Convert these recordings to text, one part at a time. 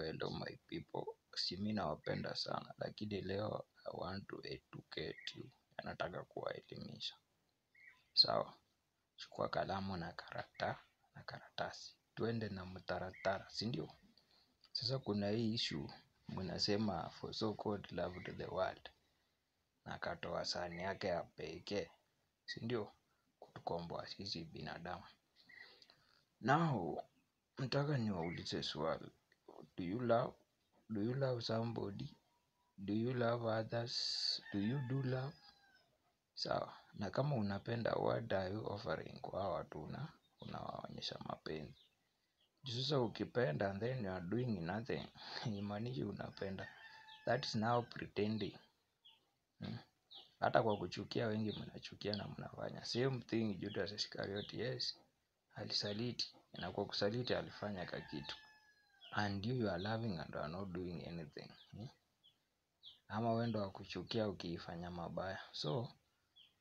Hello my people, si mimi nawapenda sana, lakini leo I want to educate you. Nataka kuwaelimisha. Sawa, chukua kalamu na karatasi, twende na mtaratara, si ndio? Sasa kuna hii issue mnasema for so called loved the world, na akatoa sahani yake ya pekee, si ndio, kutukomboa sisi binadamu. Now nataka niwaulize swali, do you love somebody? Do you love others? Do you do love? Sawa. Na kama unapenda, what are you offering kwa hawa watu unawaonyesha mapenzi? Sasa ukipenda and then you are doing nothing, haimaanishi unapenda. That is now pretending. Hata kwa kuchukia, wengi mnachukia na mnafanya same thing. Judas Iscariot, yes, alisaliti, na kwa kusaliti alifanya kakitu, and you are loving and are not doing anything. Ama wendo wa kuchukia ukiifanya mabaya. So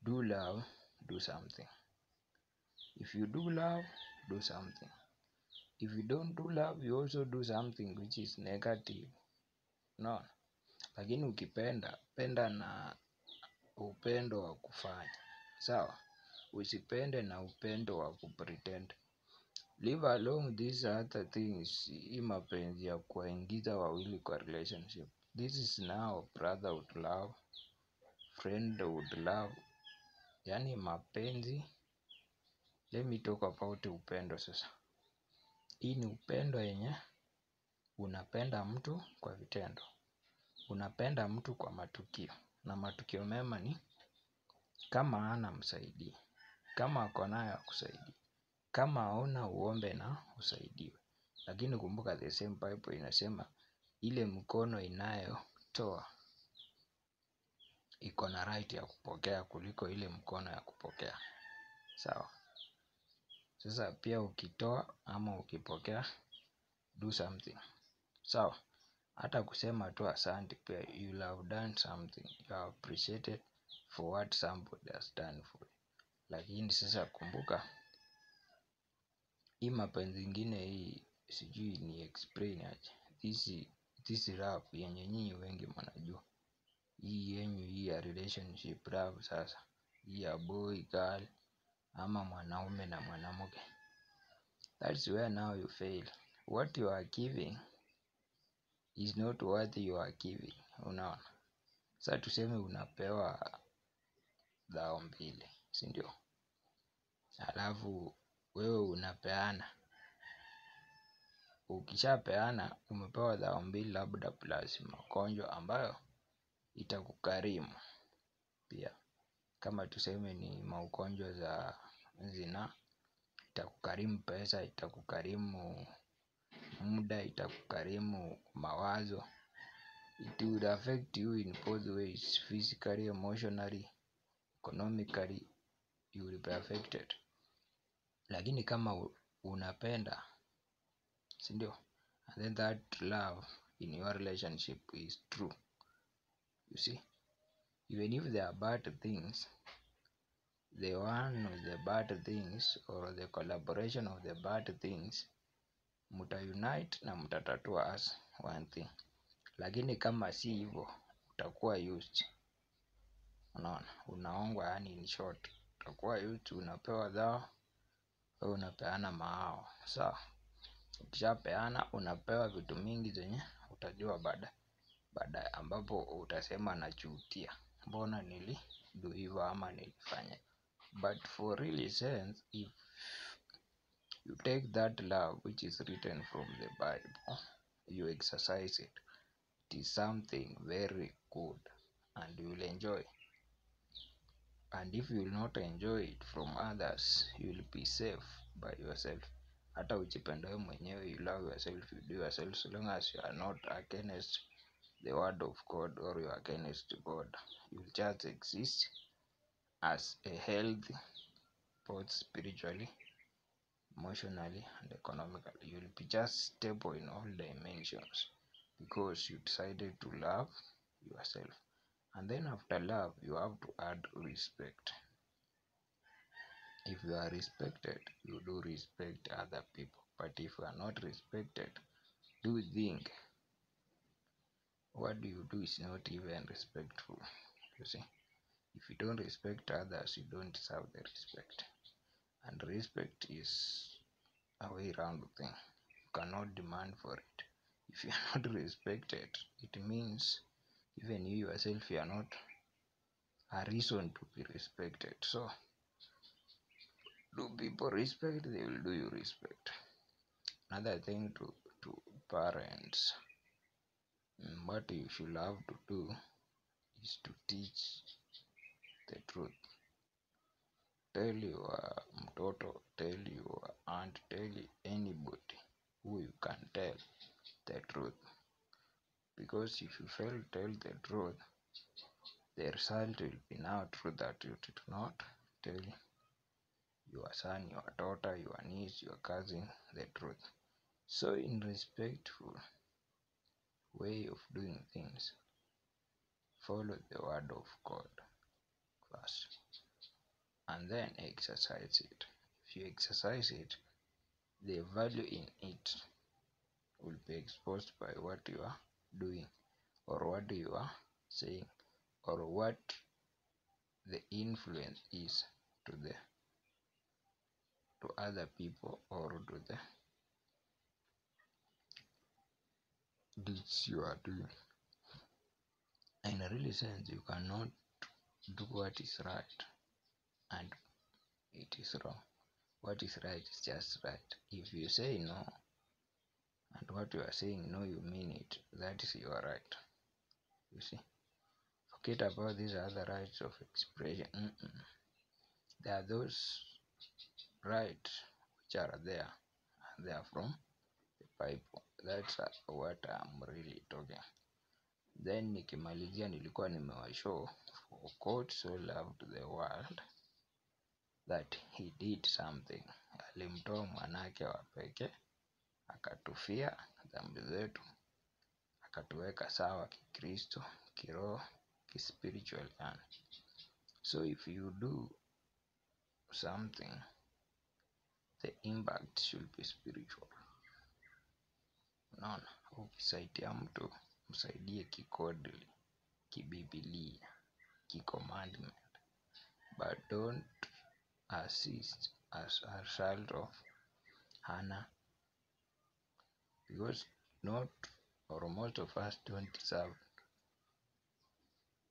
do love, do something. If you do love, do something. If you don't do love, you also do something which is negative. No. Lakini ukipenda, penda na upendo wa kufanya. Sawa. Usipende na upendo wa kupretend. Leave alone these other things. Hii mapenzi ya kuwaingiza wawili kwa relationship. This is now brotherhood love, friendhood love. Yani mapenzi. Let me talk about upendo sasa. Hii ni upendo yenye unapenda mtu kwa vitendo. Unapenda mtu kwa matukio. Na matukio mema ni kama hana msaidie. Kama ako nayo akusaidie. Kama hauna uombe na usaidiwe. Lakini kumbuka the same Bible inasema ile mkono inayotoa iko na right ya kupokea kuliko ile mkono ya kupokea. Sawa. Sasa pia ukitoa ama ukipokea, do something. Sawa. Hata kusema tu asante pia, you have done something. You are appreciated for what somebody has done for you. Lakini sasa kumbuka, hii mapenzi ingine hii sijui ni explain aje. This love yenye nyinyi wengi mnajua. Hii yenyu hii ya relationship love sasa. Hii ya boy girl ama mwanaume na mwanamke. That's where now you fail. What you are giving is not what you are giving. Unaona? Sasa tuseme unapewa 2,000, si ndio? Alafu wewe unapeana. Ukishapeana umepewa 2,000 labda plus magonjwa ambayo itakukarimu. Pia kama tuseme ni maugonjwa za zina, itakukarimu pesa, itakukarimu muda, itakukarimu mawazo. It would affect you in both ways, physically, emotionally, economically, you will be affected. Lakini kama unapenda, si ndio? And then that love in your relationship is true. You see? Even if there are bad things, the one of the bad things or the collaboration of the bad things, mutaunite na mutatatua as one thing. Lakini kama si hivyo, utakuwa used. Unaona, unaongwa, yani in short, utakuwa used, unapewa dhao, wewe unapeana mahao. Sawa. Ukishapeana unapewa vitu mingi zenye utajua baadaye, ambapo utasema najutia, mbona do hivyo ama nilifanya. But for really sense, if you take that love which is written from the Bible, you exercise it, it is something very good and you will enjoy. And if you will not enjoy it from others, you will be safe by yourself. Hata ujipende wewe mwenyewe, you love yourself, you do yourself, so long as you are not against the word of God or you are against God, you will just exist as a healthy, both spiritually, emotionally and economically. You will be just stable in all dimensions because you decided to love yourself. And then after love, you have to add respect. If you are respected, you do respect other people. But if you are not respected, do you think what you do is not even respectful. You see, if you don't respect others, you don't deserve the respect. And respect is a way round thing. You cannot demand for it. If you are not respected, it means even you yourself, you are not a reason to be respected. So, do people respect? They will do you respect. Another thing to parents, what you should have to do is to teach the truth. Tell your mtoto, tell your aunt, tell anybody who you can tell the truth. Because if you fail to tell the truth, the result will be now true that you did not tell your son, your daughter, your niece, your cousin the truth. So in respectful way of doing things, follow the word of God first and then exercise it. If you exercise it, the value in it will be exposed by what you are doing or what you are saying or what the influence is to the to other people or to the deeds you are doing. In a real sense, you cannot do what is right and it is wrong. What is right is just right. If you say no and what you are saying no, you mean it, that is your right. You see, forget about these other rights of expression. There are those rights which are there and they are from the Bible. That's what I'm really talking. Then nikimalizia, nilikuwa nimewashow for God so loved the world that he did something. Alimtoa mwanake wa pekee akatufia dhambi zetu, akatuweka sawa kikristo, kiroho, kispiritual yani. So if you do something, the impact should be spiritual. Unaona, ukisaidia mtu msaidie kikodli, kibibilia, kikommandment, but don't assist as a result of honor, because not or most of us don't deserve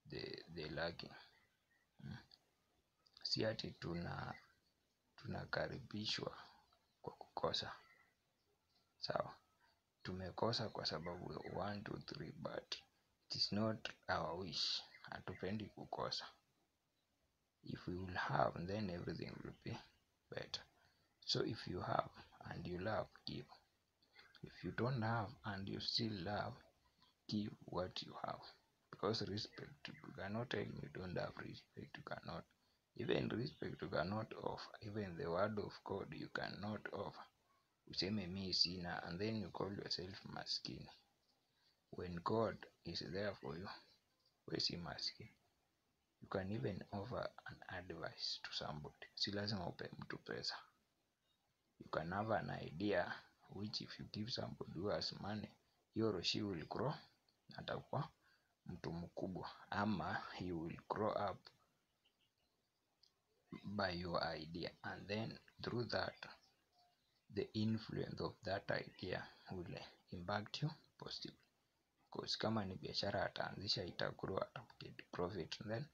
the lacking. Si ati tunakaribishwa kwa kukosa, sawa. Tumekosa kwa sababu 1 2 3, but it is not our wish. Hatupendi kukosa. If we will have, then everything will be better. So if you have and you love, give. If you don't have and you still love, give what you have. Because respect, you cannot tell me you don't have respect. You cannot. Even respect you cannot offer. Even the word of God you cannot offer. Useme mi sina and then you call yourself maskini. When God is there for you, we si maskini. You can even offer an advice to somebody. Si lazima upe mtu pesa. You can have an idea which if you give somebody who has money, he or she will grow, atakuwa mtu mkubwa, ama he will grow up by your idea, and then through that the influence of that idea will impact you positively. Because kama ni biashara ataanzisha, itagrow, ataget profit, and then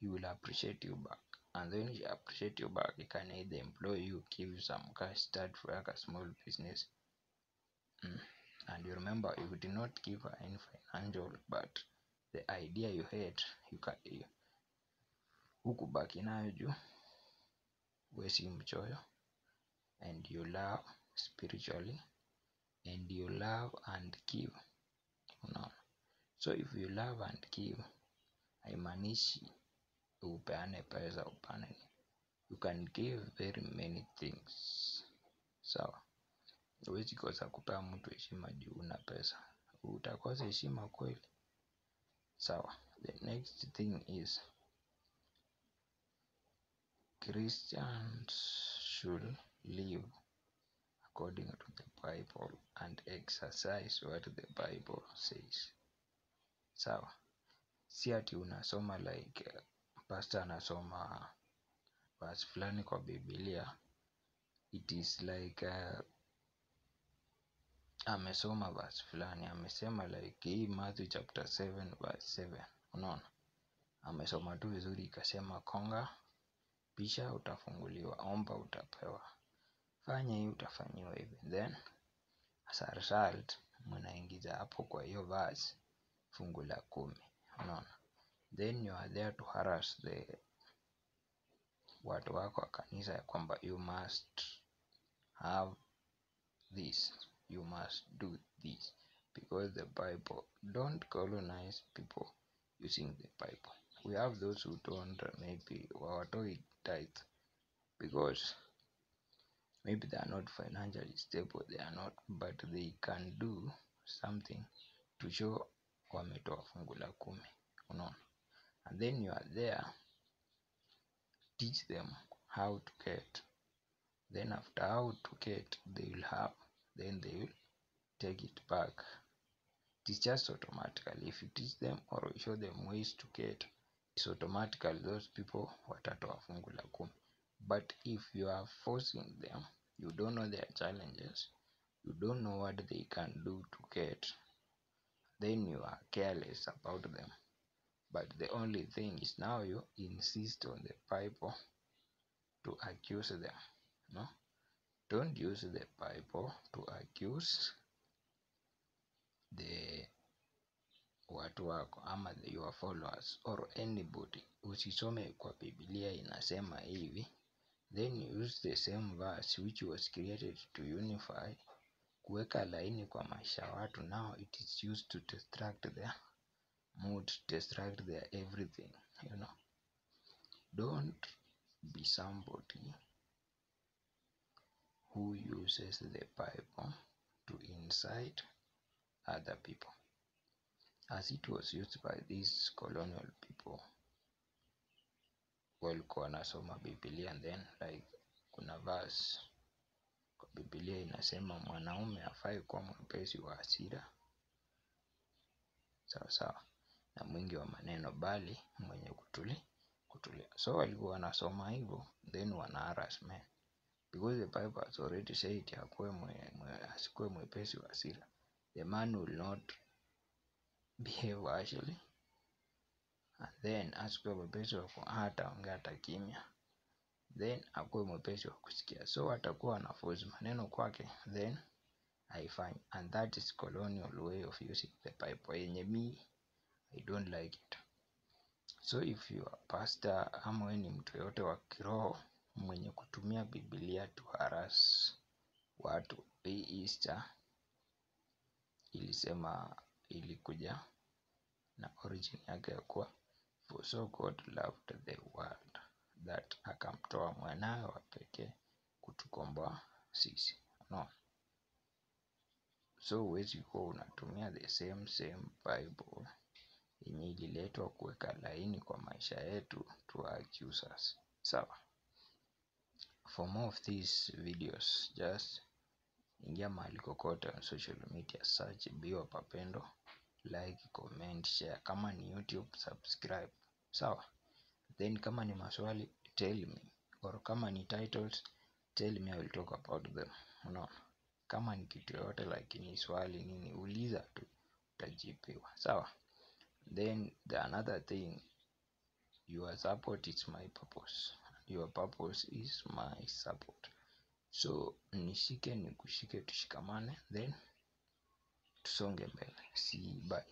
he will appreciate you back, and then he appreciate you back, he can either employ you, give you some cash, start work a small business. And you remember, you did not give her any financial, but the idea you had, you can hukubaki nayo juu we si mchoyo, and you love spiritually, and you love and give. Unaona? So if you love and give, haimaanishi upeane pesa, upane. You can give very many things. Sawa. Huwezi kosa kupea mtu heshima juu una pesa. Utakosa heshima kweli. Sawa. The next thing is Christians should live according to the Bible and exercise what the Bible says. Sawa, si ati unasoma like pastor anasoma verse fulani kwa Biblia. It is like amesoma verse fulani, amesema like hii Matthew chapter 7 verse 7. Unaona, amesoma tu vizuri, ikasema konga pisha utafunguliwa, omba utapewa, fanya hii utafanyiwa hivi. Then as a result mnaingiza hapo kwa hiyo verse fungu la 10. Unaona, then you are there to harass the watu wako wa kanisa ya kwamba you must have this, you must do this, because the Bible. Don't colonize people using the Bible. We have those who don't maybe hawatoi tithe because maybe they are not financially stable, they are not, but they can do something to show wametoa fungu la 10. Unaona, and then you are there teach them how to get. Then after how to get, they will have, then they will take it back. It's just automatically. If you teach them or you show them ways to get, it's automatically those people watatoa fungu la 10. But if you are forcing them, you don't know their challenges, you don't know what they can do to get, then you are careless about them. But the only thing is now you insist on the Bible to accuse them. No, don't use the Bible to accuse the watu wako ama your followers or anybody. Usisome kwa Biblia inasema hivi, then you use the same verse which was created to unify, kuweka laini kwa maisha ya watu. Now it is used to distract their mood, distract their everything, you know. Don't be somebody who uses the Bible to incite other people, as it was used by these colonial people. Walikuwa wanasoma Biblia and then like kuna verse kwa Biblia inasema mwanaume hafai kuwa mwepesi wa hasira, sawa sawa, na mwingi wa maneno, bali mwenye kutulia. So walikuwa wanasoma hivyo then wana harass men, because the Bible has already said asikuwe mwepesi wa hasira. The man will not behave harshly, and then asikuwe mwepesi wa hata ongea hata kimya, then akuwe mwepesi wa kusikia. So atakuwa na force maneno kwake, then haifanyi. And that is colonial way of using the Bible, yenye I don't like it. So if you are pastor ama wewe ni mtu yote wa kiroho mwenye kutumia Biblia to harass watu, hii Easter ilisema ilikuja na origin yake ya kuwa for so God loved the world that akamtoa mwanawe wa pekee kutukomboa sisi. No. So huwezi kuwa unatumia the same Bible yenye ililetwa kuweka laini kwa maisha yetu to accuse us. Sawa. For more of these videos, just ingia mahali kokote on social media, search Biwa Papendo, like, comment, share. Kama ni YouTube, subscribe. Sawa. Then kama ni maswali, tell me. Or kama ni titles, tell me, I will talk about them. No. Kama ni kitu yote like ni swali nini, uliza tu, utajibiwa. Sawa. Then the another thing, your support is my purpose. Your purpose is my support. So nishike nikushike, tushikamane, then tusonge mbele. See, bye.